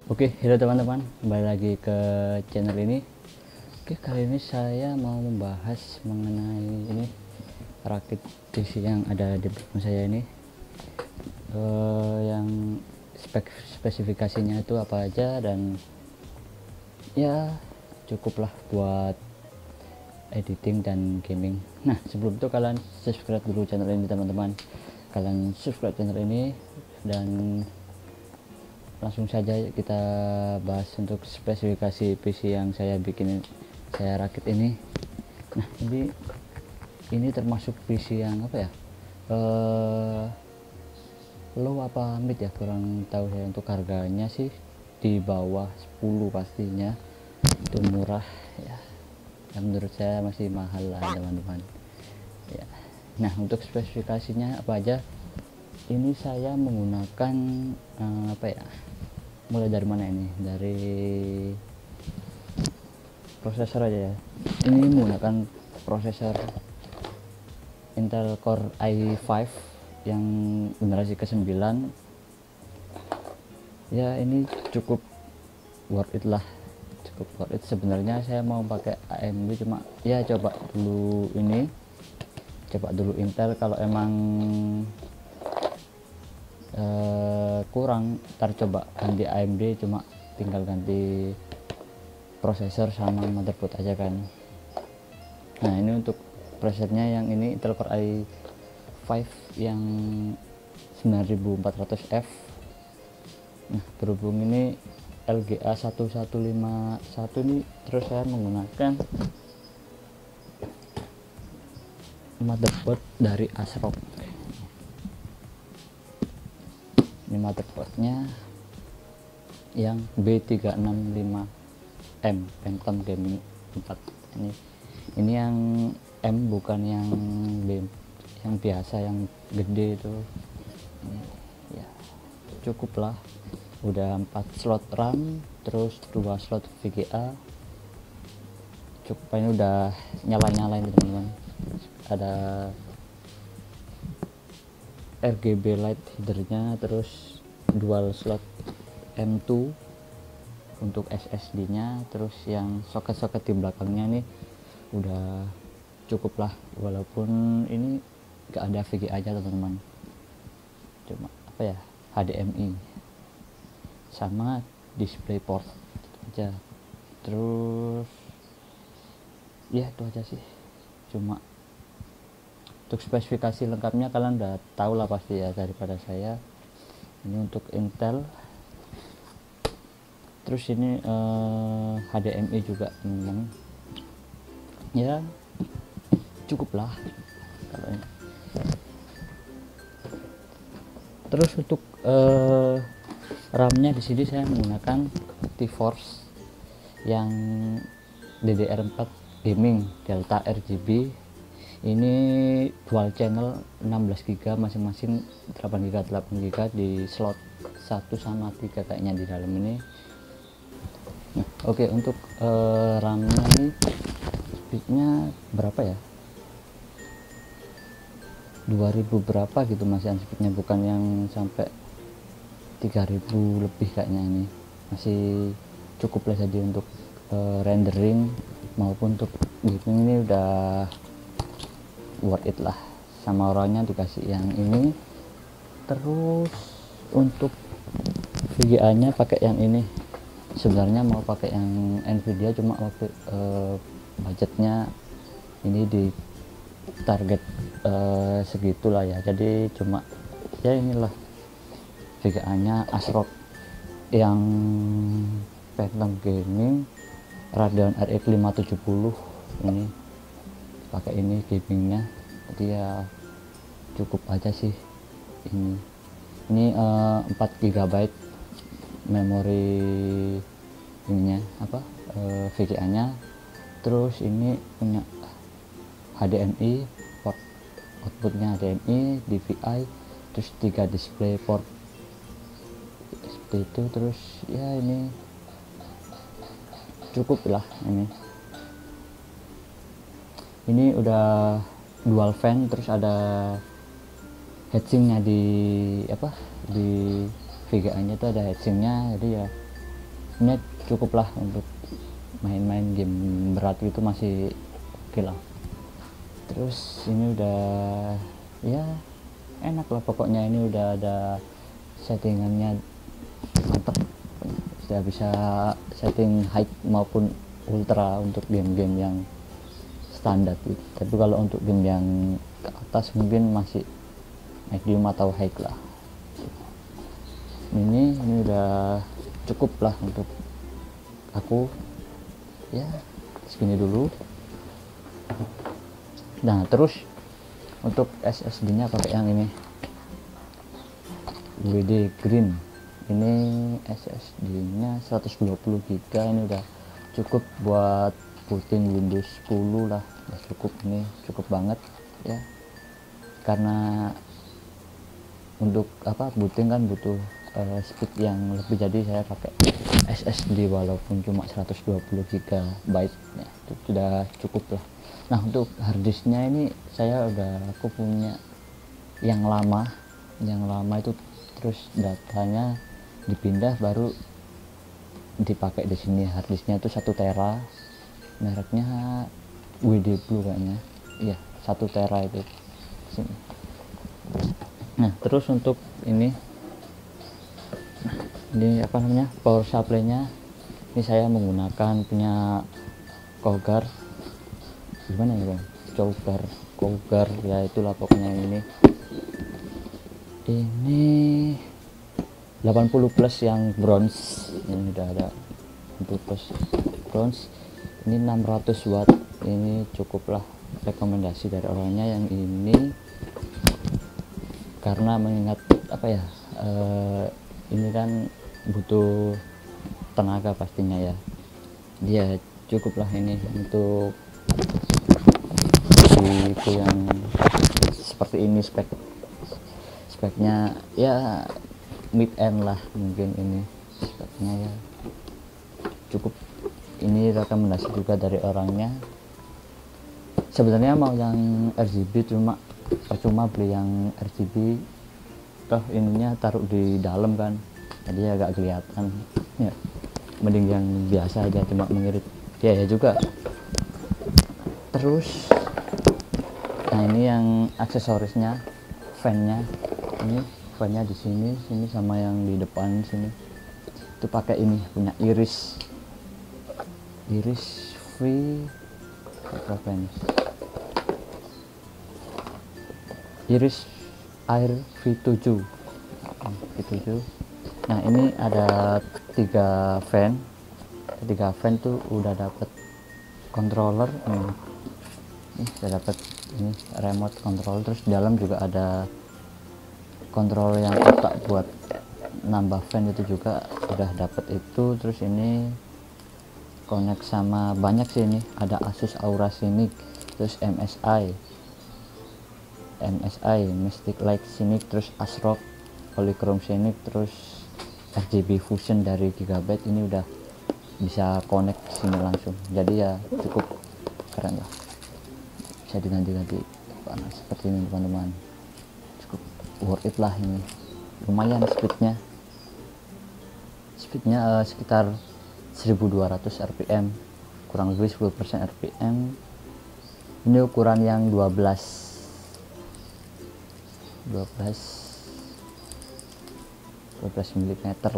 Oke, halo teman-teman, kembali lagi ke channel ini. Oke, kali ini saya mau membahas mengenai ini rakit PC yang ada di belakang saya ini. Yang spesifikasinya itu apa aja, dan ya cukuplah buat editing dan gaming. Nah, sebelum itu kalian subscribe dulu channel ini teman-teman. Kalian subscribe channel ini dan langsung saja kita bahas untuk spesifikasi PC yang saya rakit ini. Nah, ini termasuk PC yang apa ya, low apa mid ya, kurang tahu saya. Untuk harganya sih di bawah 10 pastinya, itu murah ya, dan menurut saya masih mahal lah teman-teman ya. Nah, untuk spesifikasinya apa aja, ini saya menggunakan apa ya, mulai dari mana ini, dari prosesor aja ya. Ini menggunakan prosesor Intel Core i5 yang generasi ke-9 ya. Ini cukup worth it lah, cukup worth it. Sebenarnya saya mau pakai AMD, cuma ya coba dulu Intel. Kalau emang kurang, ntar coba ganti AMD, cuma tinggal ganti prosesor sama motherboard aja kan. Nah, ini untuk presetnya yang ini Intel Core i5 yang 9400F. Nah, berhubung ini LGA 1151 nih, terus saya menggunakan motherboard dari ASRock. Ini motherboardnya yang B365M Phantom Gaming 4. Ini yang M, bukan yang B yang biasa, yang gede itu. Ini ya cukup lah, udah 4 slot RAM, terus 2 slot VGA, cukup. Ini udah nyala ini teman-teman. Ada RGB light headernya, terus dual slot M2 untuk SSD nya, terus yang soket-soket di belakangnya nih udah cukup lah, walaupun ini gak ada VGA aja teman-teman, cuma apa ya, HDMI sama DisplayPort aja. Terus ya itu aja sih. Cuma untuk spesifikasi lengkapnya kalian udah tahu lah pasti ya daripada saya. Ini untuk Intel. Terus ini HDMI juga teman-teman ya, cukup lah kalau ini. Terus untuk RAM-nya di sini saya menggunakan T-Force yang DDR4 gaming Delta RGB. Ini dual channel 16 GB masing-masing, 8 GB di slot 1 sama 3 kayaknya di dalam ini. Nah, oke, untuk RAM-nya ini speednya berapa ya, 2000 berapa gitu masih speednya, bukan yang sampai 3000 lebih kayaknya. Ini masih cukup lah jadi untuk rendering maupun untuk gaming. Ini udah worth it lah, sama orangnya dikasih yang ini. Terus untuk VGA nya pakai yang ini. Sebenarnya mau pakai yang Nvidia, cuma waktu budgetnya ini di target segitulah ya, jadi cuma ya inilah VGA nya ASRock yang Phantom Gaming Radeon RX 570. ini pakai ini gamingnya, jadi ya cukup aja sih. Ini 4 GB memori ininya, apa, VGA nya. Terus ini punya HDMI, port outputnya HDMI, DVI, terus 3 display port seperti itu. Terus ya ini cukup lah. Ini udah dual fan, terus ada heatsinknya di apa, di VGA nya itu ada heatsinknya, jadi ya ini cukup lah untuk main-main game berat itu, masih oke lah. Terus ini udah ya enak lah pokoknya, ini udah ada settingannya mantep, sudah bisa setting high maupun ultra untuk game-game yang standar gitu. Tapi kalau untuk game yang ke atas mungkin masih medium atau high lah. Ini udah cukup lah untuk aku ya, segini dulu. Nah terus untuk SSD nya pakai yang ini, WD Green. Ini SSD nya 120 GB, ini udah cukup buat booting Windows 10 lah, udah cukup. Ini cukup banget ya, karena untuk booting kan butuh speed yang lebih, jadi saya pakai SSD walaupun cuma 120 GB ya, itu sudah cukup lah. Nah untuk harddisknya ini aku punya yang lama itu, terus datanya dipindah baru dipakai di sini. Harddisknya itu 1 tera, mereknya WD Blue kayaknya, iya 1 tera itu sini. Nah terus untuk ini power supply nya, ini saya menggunakan punya Cougar, gimana ya bang, Cougar ya itulah pokoknya. Ini 80 plus yang bronze, ini udah ada 80 plus bronze, ini 600 watt, ini cukup lah, rekomendasi dari orangnya yang ini, karena mengingat ini kan butuh tenaga pastinya ya, dia cukup lah ini untuk itu yang seperti ini. Speknya ya mid end lah mungkin, ini speknya ya cukup. Ini rekomendasi juga dari orangnya. Sebenarnya mau yang RGB, cuma percuma beli yang RGB, toh ininya taruh di dalam kan, jadi agak kelihatan ya, mending yang biasa aja cuma mengirit ya juga. Terus nah ini yang aksesorisnya, fan-nya, ini fan-nya di sini sama yang di depan sini itu pakai ini punya Iris V berapa ini, Iris Air V7. Nah ini ada 3 fan tuh udah dapet controller, ini udah dapet ini remote control, terus di dalam juga ada kontrol yang kotak buat nambah fan, itu juga udah dapet itu. Terus ini connect sama banyak sih, ini ada Asus Aura Scenic, terus MSI Mystic Light Scenic, terus ASRock Polychrome Scenic, terus RGB Fusion dari Gigabyte. Ini udah bisa connect sini langsung, jadi ya cukup keren lah, bisa diganti-ganti seperti ini teman-teman, cukup worth it lah. Ini lumayan speednya sekitar 1200 rpm, kurang lebih 10% rpm. Ini ukuran yang 12 mm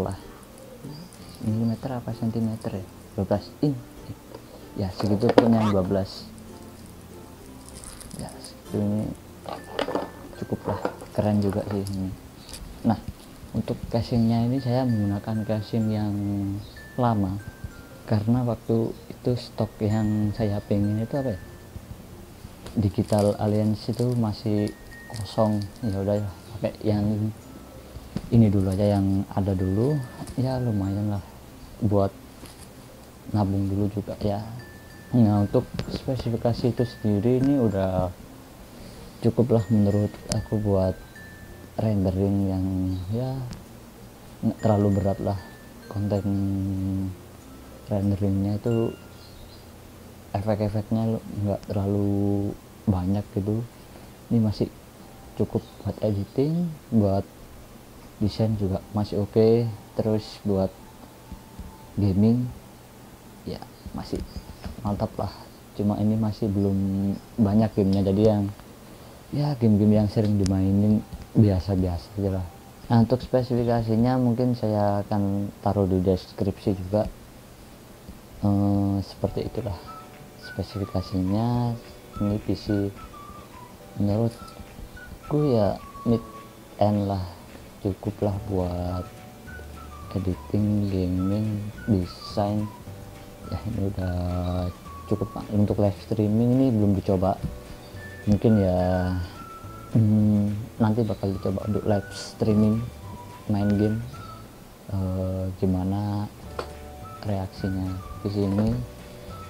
lah, milimeter apa sentimeter ya, 12 in ya segitu, pokoknya yang 12 ya segitu. Ini cukup lah, keren juga sih ini. Nah untuk casingnya ini saya menggunakan casing yang lama, karena waktu itu stok yang saya pengen itu Digital Alliance itu masih kosong, ya udah pakai yang ini dulu aja, yang ada dulu ya, lumayan lah buat nabung dulu juga ya. Nah untuk spesifikasi itu sendiri ini udah cukup lah menurut aku buat rendering yang ya nggak terlalu berat lah, konten renderingnya itu efek-efeknya nggak terlalu banyak gitu. Ini masih cukup buat editing, buat desain juga masih oke. Terus buat gaming ya masih mantap lah. Cuma ini masih belum banyak gamenya, jadi yang ya game-game yang sering dimainin biasa-biasa aja lah. Nah, untuk spesifikasinya mungkin saya akan taruh di deskripsi juga. Seperti itulah spesifikasinya. Ini PC menurutku ya mid end lah, cukup lah buat editing, gaming, desain ya. Ini udah cukup. Untuk live streaming ini belum dicoba, mungkin ya nanti bakal dicoba untuk live streaming main game, gimana reaksinya di sini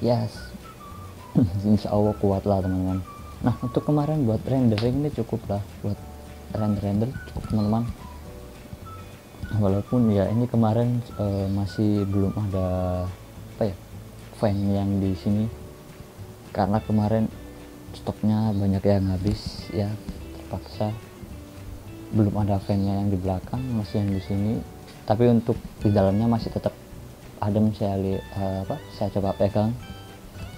ya. Insya Allah kuat lah teman-teman. Nah, untuk kemarin buat rendering ini cukup lah, buat render cukup teman-teman. Walaupun ya ini kemarin masih belum ada fan yang di sini, karena kemarin stoknya banyak yang habis ya, terpaksa belum ada fan-nya yang di belakang, masih yang di sini. Tapi untuk di dalamnya masih tetap adem, saya coba pegang.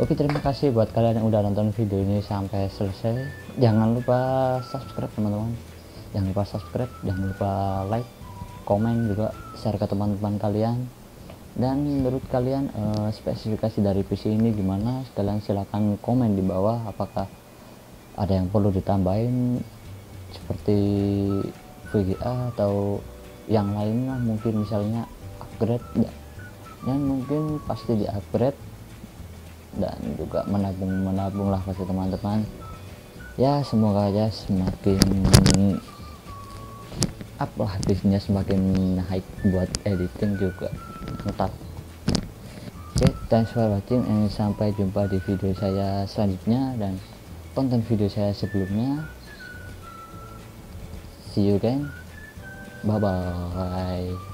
Oke, terima kasih buat kalian yang udah nonton video ini sampai selesai. Jangan lupa subscribe teman-teman, jangan lupa subscribe, jangan lupa like, komen juga, share ke teman-teman kalian. Dan menurut kalian spesifikasi dari PC ini gimana? Kalian silahkan komen di bawah, apakah ada yang perlu ditambahin seperti VGA atau yang lainnya, mungkin misalnya upgrade ya. Dan mungkin pasti di upgrade, dan juga menabung lah pasti teman-teman ya. Semoga aja semakin up lah bisnisnya, semakin naik buat editing juga mantap. Oke, thanks for watching, and sampai jumpa di video saya selanjutnya dan tonton video saya sebelumnya. See you again, bye bye.